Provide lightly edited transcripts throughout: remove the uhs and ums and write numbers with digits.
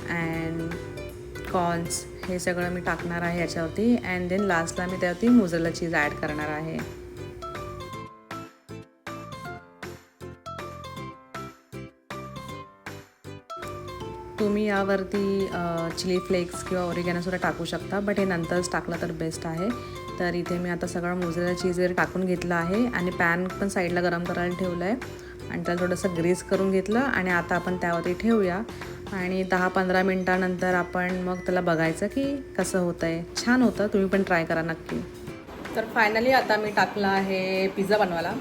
And corns हे सगळं मी टाकणार आहे याच्यावरती. अँड देन लास्टला मी त्यावरती मोझरेला चीज ॲड करणार आहे. तुम्ही यावरती चिली फ्लेक्स किंवा ओरिगॅनोसुद्धा टाकू शकता, बट हे नंतरच टाकलं तर बेस्ट आहे. तर इथे मी आता सगळं मोझरेला चीज वगैरे टाकून घेतलं आहे आणि पॅन पण साईडला गरम करायला ठेवलं आहे आणि त्याला थोडंसं ग्रीस करून घेतलं आणि आता आपण त्यावरती ठेवूया आणि 10-15 मिनटानंतर आपण मग त्याला बघायचं की कसं होतं आहे. छान होतं, तुम्ही पण ट्राय करा नक्की. तर फायनली आता मी टाकलं आहे पिझ्झा बनवायला.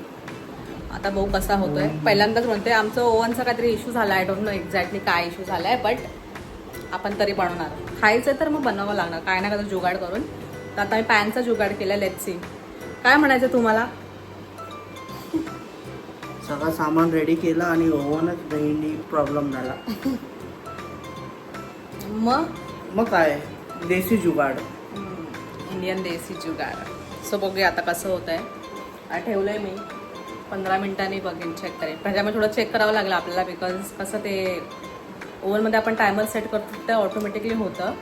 आता बघू कसा होतो आहे. पहिल्यांदाच म्हणते, आमचं ओव्हनचा काहीतरी इश्यू झाला, आय डोंट नो एक्झॅक्टली काय इश्यू झाला आहे, बट आपण तरी बनवणार. खायचं तर मग बनवावं लागणार काय ना काय जुगाड करून. तर आता मी पॅनचा जुगाड केला. लेट्स सी काय म्हणायचं तुम्हाला. सगळं सामान रेडी केलं आणि ओव्हनच नाही प्रॉब्लेम झाला. मग काय देसी जुगाड, इंडियन देसी जुगाड. सो बघूया आता कसं होत आहे. ठेवलं आहे मी 15 मिनिटांनी बघेन, चेक करेन. त्याच्यामुळे थोडं चेक करावं लागलं आपल्याला, बिकॉज कसं ते ओव्हनमध्ये आपण टायमर सेट करतो ते ऑटोमॅटिकली होतं,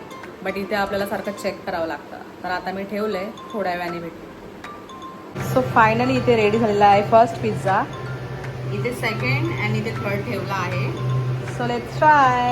बट इथे आपल्याला सारखं चेक करावं लागतं. तर आता मी ठेवलं आहे, थोड्या वेळाने भेटू. सो फायनली इथे रेडी झालेला आहे फर्स्ट पिझ्झा. इथे सेकंड आणि इथे थर्ड ठेवला आहे. So let's try.